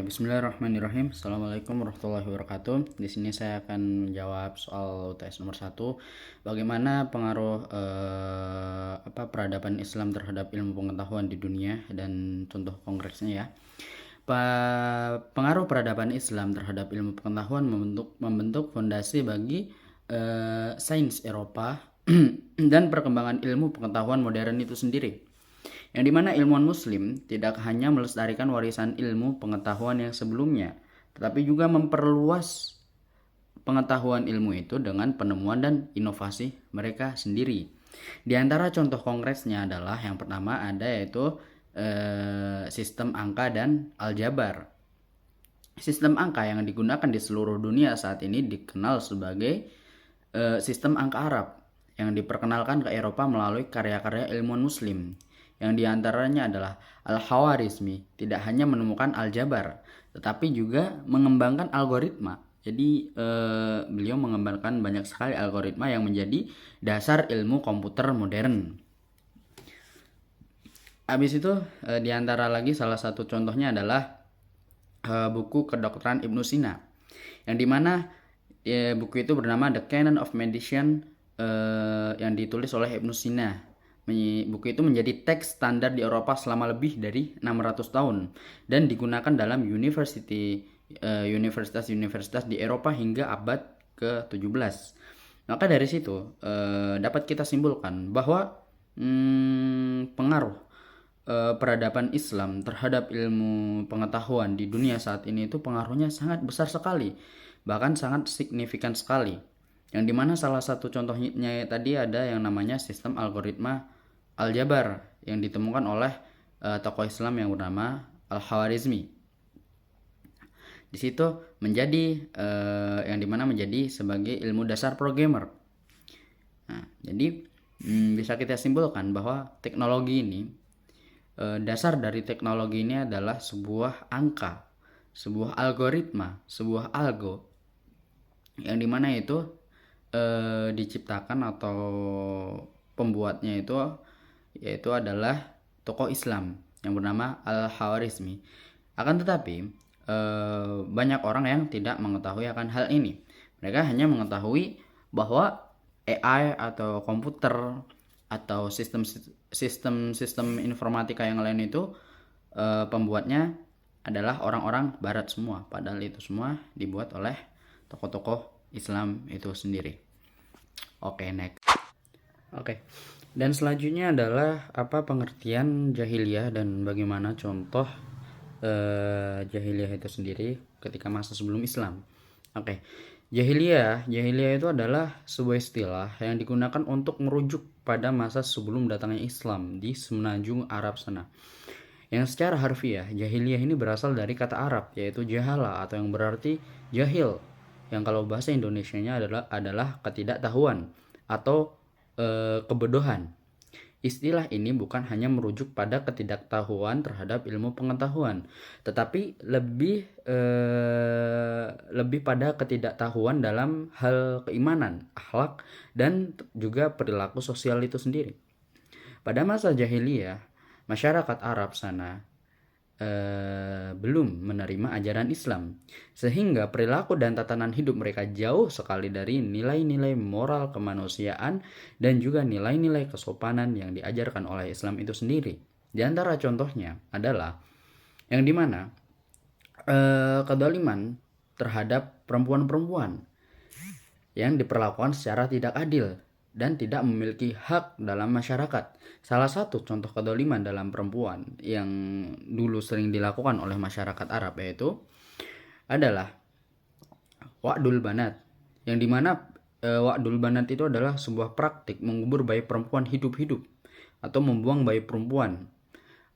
Bismillahirrahmanirrahim. Assalamualaikum warahmatullahi wabarakatuh. Di sini saya akan menjawab soal UTS nomor 1. Bagaimana pengaruh peradaban Islam terhadap ilmu pengetahuan di dunia dan contoh konkretnya ya. Pengaruh peradaban Islam terhadap ilmu pengetahuan membentuk fondasi bagi sains Eropa dan perkembangan ilmu pengetahuan modern itu sendiri. Yang dimana ilmuwan muslim tidak hanya melestarikan warisan ilmu pengetahuan yang sebelumnya, tetapi juga memperluas pengetahuan ilmu itu dengan penemuan dan inovasi mereka sendiri. Di antara contoh konkretnya adalah yang pertama ada yaitu sistem angka dan aljabar. Sistem angka yang digunakan di seluruh dunia saat ini dikenal sebagai sistem angka Arab yang diperkenalkan ke Eropa melalui karya-karya ilmuwan muslim. Yang diantaranya adalah Al-Khawarizmi tidak hanya menemukan aljabar, tetapi juga mengembangkan algoritma. Jadi beliau mengembangkan banyak sekali algoritma yang menjadi dasar ilmu komputer modern. Habis itu diantara lagi salah satu contohnya adalah buku kedokteran Ibnu Sina, yang dimana buku itu bernama The Canon of Medicine yang ditulis oleh Ibnu Sina. Buku itu menjadi teks standar di Eropa selama lebih dari 600 tahun dan digunakan dalam universitas-universitas di Eropa hingga abad ke-17. Maka dari situ dapat kita simpulkan bahwa pengaruh peradaban Islam terhadap ilmu pengetahuan di dunia saat ini itu pengaruhnya sangat besar sekali, bahkan sangat signifikan sekali. Yang dimana salah satu contohnya tadi ada yang namanya sistem algoritma aljabar yang ditemukan oleh tokoh Islam yang bernama Al-Khawarizmi. Di situ menjadi yang dimana menjadi sebagai ilmu dasar programmer. Nah, jadi bisa kita simpulkan bahwa teknologi ini dasar dari teknologi ini adalah sebuah angka, sebuah algoritma, sebuah algo yang dimana itu diciptakan atau pembuatnya itu yaitu adalah tokoh Islam yang bernama Al-Khawarizmi. Akan tetapi banyak orang yang tidak mengetahui akan hal ini. Mereka hanya mengetahui bahwa AI atau komputer atau sistem informatika yang lain itu pembuatnya adalah orang-orang barat semua, padahal itu semua dibuat oleh tokoh-tokoh Islam itu sendiri. Oke, next. Oke. Dan selanjutnya adalah apa pengertian jahiliyah dan bagaimana contoh jahiliyah itu sendiri ketika masa sebelum Islam. Oke. Jahiliyah itu adalah sebuah istilah yang digunakan untuk merujuk pada masa sebelum datangnya Islam di semenanjung Arab sana. Yang secara harfiah, jahiliyah ini berasal dari kata Arab yaitu jahala atau yang berarti jahil. Yang kalau bahasa Indonesianya adalah ketidaktahuan atau kebodohan. Istilah ini bukan hanya merujuk pada ketidaktahuan terhadap ilmu pengetahuan, tetapi lebih pada ketidaktahuan dalam hal keimanan, akhlak, dan juga perilaku sosial itu sendiri. Pada masa jahiliyah, masyarakat Arab sana belum menerima ajaran Islam, sehingga perilaku dan tatanan hidup mereka jauh sekali dari nilai-nilai moral kemanusiaan dan juga nilai-nilai kesopanan yang diajarkan oleh Islam itu sendiri. Di antara contohnya adalah yang dimana kedoliman terhadap perempuan-perempuan yang diperlakukan secara tidak adil dan tidak memiliki hak dalam masyarakat. Salah satu contoh kedoliman dalam perempuan yang dulu sering dilakukan oleh masyarakat Arab yaitu adalah wa'dul banat, yang dimana wa'dul banat itu adalah sebuah praktik mengubur bayi perempuan hidup-hidup atau membuang bayi perempuan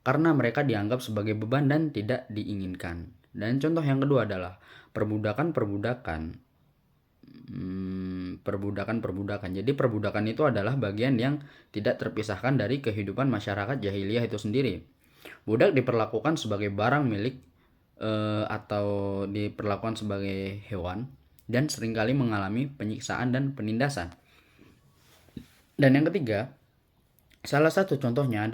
karena mereka dianggap sebagai beban dan tidak diinginkan. Dan contoh yang kedua adalah perbudakan. Jadi perbudakan itu adalah bagian yang tidak terpisahkan dari kehidupan masyarakat jahiliyah itu sendiri. Budak diperlakukan sebagai barang milik atau diperlakukan sebagai hewan dan seringkali mengalami penyiksaan dan penindasan. Dan yang ketiga, salah satu contohnya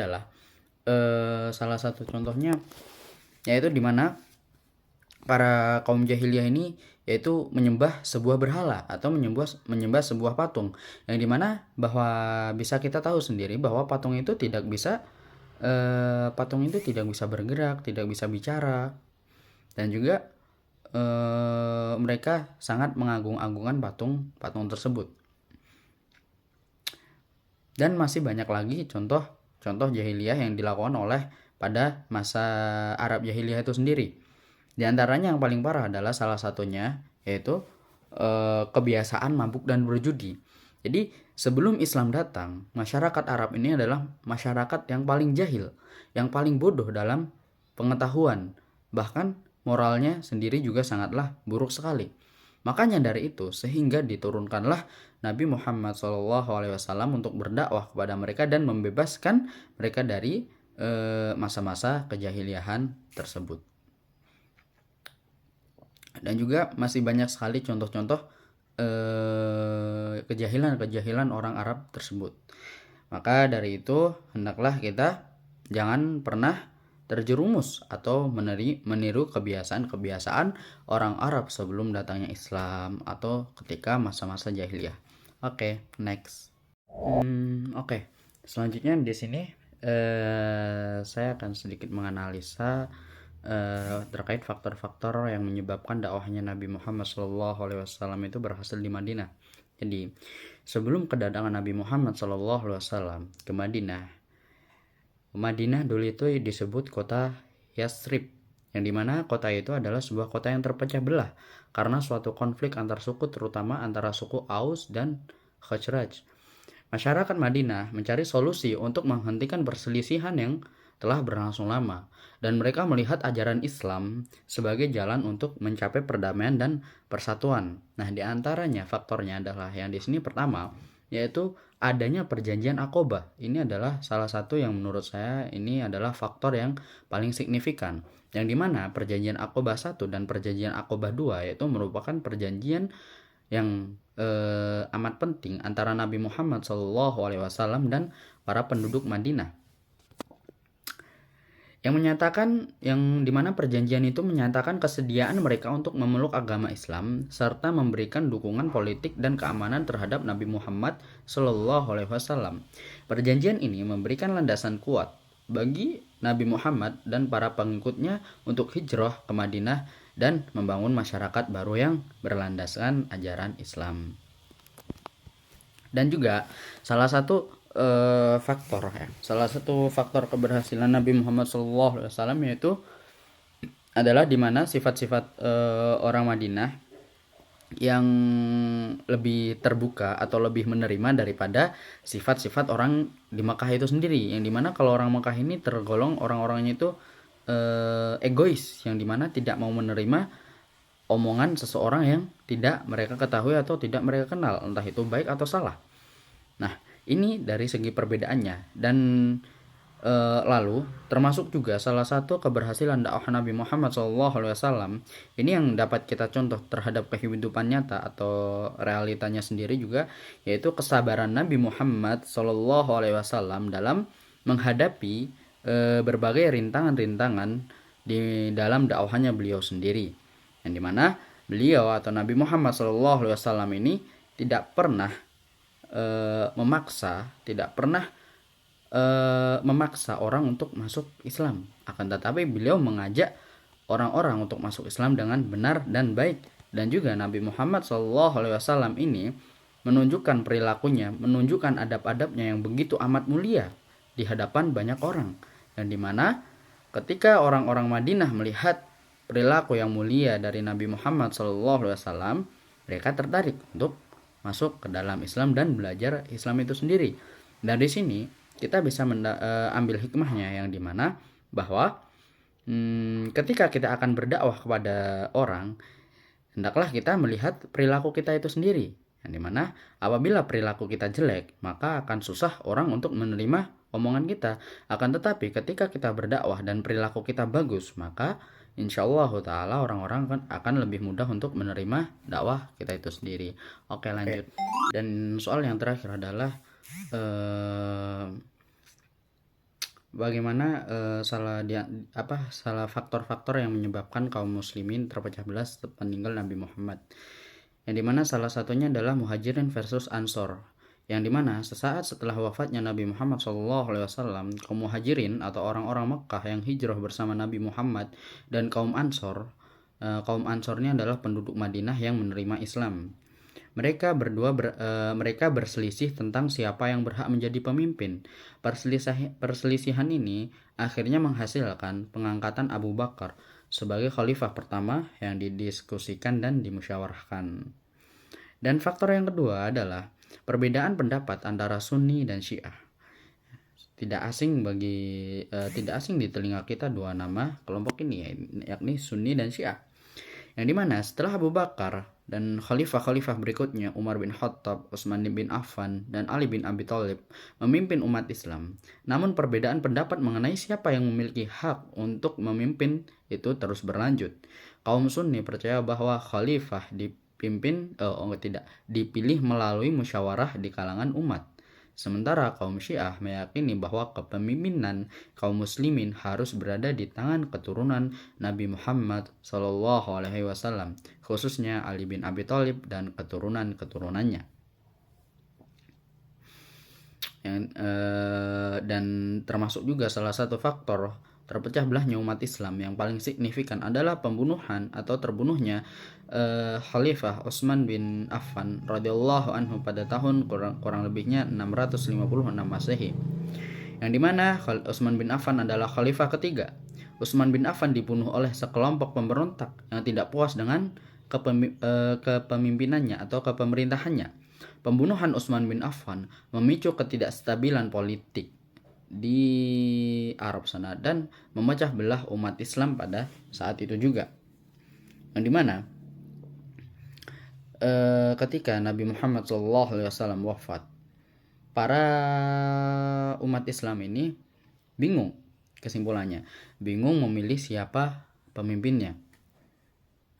yaitu di mana para kaum jahiliyah ini yaitu menyembah sebuah berhala atau menyembah sebuah patung, yang dimana bahwa bisa kita tahu sendiri bahwa patung itu tidak bisa bergerak, tidak bisa bicara, dan juga mereka sangat mengagung-agungkan patung tersebut. Dan masih banyak lagi contoh jahiliyah yang dilakukan oleh pada masa Arab jahiliyah itu sendiri. Di antaranya yang paling parah adalah salah satunya yaitu kebiasaan mabuk dan berjudi. Jadi sebelum Islam datang, masyarakat Arab ini adalah masyarakat yang paling jahil, yang paling bodoh dalam pengetahuan. Bahkan moralnya sendiri juga sangatlah buruk sekali. Makanya dari itu sehingga diturunkanlah Nabi Muhammad SAW untuk berdakwah kepada mereka dan membebaskan mereka dari masa-masa kejahiliahan tersebut. Dan juga masih banyak sekali contoh-contoh kejahilan orang Arab tersebut. Maka dari itu hendaklah kita jangan pernah terjerumus atau meniru kebiasaan-kebiasaan orang Arab sebelum datangnya Islam atau ketika masa-masa jahiliyah. Oke, next. Oke. Selanjutnya di sini saya akan sedikit menganalisa terkait faktor-faktor yang menyebabkan dakwahnya Nabi Muhammad SAW itu berhasil di Madinah. Jadi sebelum kedatangan Nabi Muhammad SAW ke Madinah dulu itu disebut kota Yathrib, yang dimana kota itu adalah sebuah kota yang terpecah belah karena suatu konflik antar suku, terutama antara suku Aus dan Khazraj. Masyarakat Madinah mencari solusi untuk menghentikan perselisihan yang telah berlangsung lama, dan mereka melihat ajaran Islam sebagai jalan untuk mencapai perdamaian dan persatuan. Nah, di antaranya faktornya adalah yang di sini pertama, yaitu adanya perjanjian Aqobah. Ini adalah salah satu yang menurut saya ini adalah faktor yang paling signifikan, yang dimana perjanjian Aqobah 1 dan perjanjian Aqobah 2 yaitu merupakan perjanjian yang amat penting antara Nabi Muhammad SAW dan para penduduk Madinah, yang dimana perjanjian itu menyatakan kesediaan mereka untuk memeluk agama Islam serta memberikan dukungan politik dan keamanan terhadap Nabi Muhammad SAW. Perjanjian ini memberikan landasan kuat bagi Nabi Muhammad dan para pengikutnya untuk hijrah ke Madinah dan membangun masyarakat baru yang berlandaskan ajaran Islam. Dan juga salah satu faktor keberhasilan Nabi Muhammad SAW yaitu adalah dimana sifat-sifat orang Madinah yang lebih terbuka atau lebih menerima daripada sifat-sifat orang di Makkah itu sendiri, yang dimana kalau orang Makkah ini tergolong orang-orangnya itu egois, yang dimana tidak mau menerima omongan seseorang yang tidak mereka ketahui atau tidak mereka kenal, entah itu baik atau salah. Nah, ini dari segi perbedaannya. Dan lalu termasuk juga salah satu keberhasilan dakwah Nabi Muhammad SAW ini yang dapat kita contoh terhadap kehidupan nyata atau realitanya sendiri juga, yaitu kesabaran Nabi Muhammad SAW dalam menghadapi berbagai rintangan-rintangan di dalam dakwahnya beliau sendiri, yang dimana beliau atau Nabi Muhammad SAW ini tidak pernah memaksa orang untuk masuk Islam, akan tetapi beliau mengajak orang-orang untuk masuk Islam dengan benar dan baik. Dan juga Nabi Muhammad SAW ini menunjukkan perilakunya, menunjukkan adab-adabnya yang begitu amat mulia di hadapan banyak orang, yang dimana ketika orang-orang Madinah melihat perilaku yang mulia dari Nabi Muhammad SAW, mereka tertarik untuk masuk ke dalam Islam dan belajar Islam itu sendiri. Dan di sini kita bisa ambil hikmahnya, yang dimana bahwa ketika kita akan berdakwah kepada orang, hendaklah kita melihat perilaku kita itu sendiri, yang dimana apabila perilaku kita jelek, maka akan susah orang untuk menerima omongan kita. Akan tetapi ketika kita berdakwah dan perilaku kita bagus, maka insyaallah ta'ala orang-orang akan lebih mudah untuk menerima dakwah kita itu sendiri. Oke, lanjut. Dan soal yang terakhir adalah bagaimana salah faktor-faktor yang menyebabkan kaum muslimin terpecah belah peninggal Nabi Muhammad. Yang dimana salah satunya adalah Muhajirin versus Ansor. Yang dimana sesaat setelah wafatnya Nabi Muhammad SAW, kaum Muhajirin atau orang-orang Mekah yang hijrah bersama Nabi Muhammad dan kaum Ansor, kaum Ansornya adalah penduduk Madinah yang menerima Islam. Mereka berselisih tentang siapa yang berhak menjadi pemimpin. Perselisihan ini akhirnya menghasilkan pengangkatan Abu Bakar sebagai khalifah pertama yang didiskusikan dan dimusyawarahkan. Dan faktor yang kedua adalah perbedaan pendapat antara Sunni dan Syiah. Tidak asing di telinga kita dua nama kelompok ini, yakni Sunni dan Syiah. Yang dimana setelah Abu Bakar dan khalifah-khalifah berikutnya Umar bin Khattab, Utsman bin Affan, dan Ali bin Abi Thalib memimpin umat Islam. Namun perbedaan pendapat mengenai siapa yang memiliki hak untuk memimpin itu terus berlanjut. Kaum Sunni percaya bahwa khalifah dipilih melalui musyawarah di kalangan umat. Sementara kaum Syiah meyakini bahwa kepemimpinan kaum muslimin harus berada di tangan keturunan Nabi Muhammad SAW, khususnya Ali bin Abi Thalib dan keturunan-keturunannya. Dan termasuk juga salah satu faktor terpecah belahnya umat Islam yang paling signifikan adalah pembunuhan atau terbunuhnya Khalifah Utsman bin Affan radhiyallahu anhu pada tahun kurang lebihnya 656 Masehi. Yang dimana Utsman bin Affan adalah khalifah ketiga. Utsman bin Affan dibunuh oleh sekelompok pemberontak yang tidak puas dengan kepemimpinannya atau kepemerintahannya. Pembunuhan Utsman bin Affan memicu ketidakstabilan politik di Arab sana dan memecah belah umat Islam pada saat itu juga. Yang dimana ketika Nabi Muhammad SAW wafat, para umat Islam ini bingung, kesimpulannya bingung memilih siapa pemimpinnya.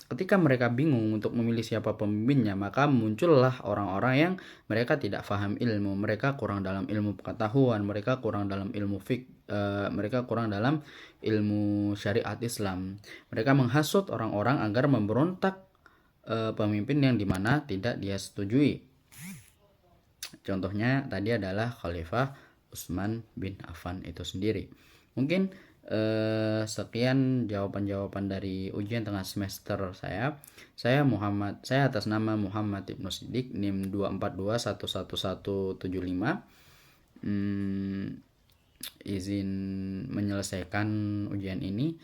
Ketika mereka bingung untuk memilih siapa pemimpinnya, maka muncullah orang-orang yang mereka tidak paham ilmu, mereka kurang dalam ilmu pengetahuan, mereka kurang dalam ilmu mereka kurang dalam ilmu syariat Islam. Mereka menghasut orang-orang agar memberontak pemimpin yang dimana tidak dia setujui. Contohnya tadi adalah Khalifah Utsman bin Affan itu sendiri. Mungkin sekian jawaban-jawaban dari ujian tengah semester saya. Saya atas nama Muhammad Ibnu Siddiq, NIM 242111175. Izin menyelesaikan ujian ini.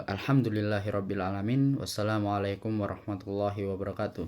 Alhamdulillahirabbil alamin. Wassalamualaikum warahmatullahi wabarakatuh.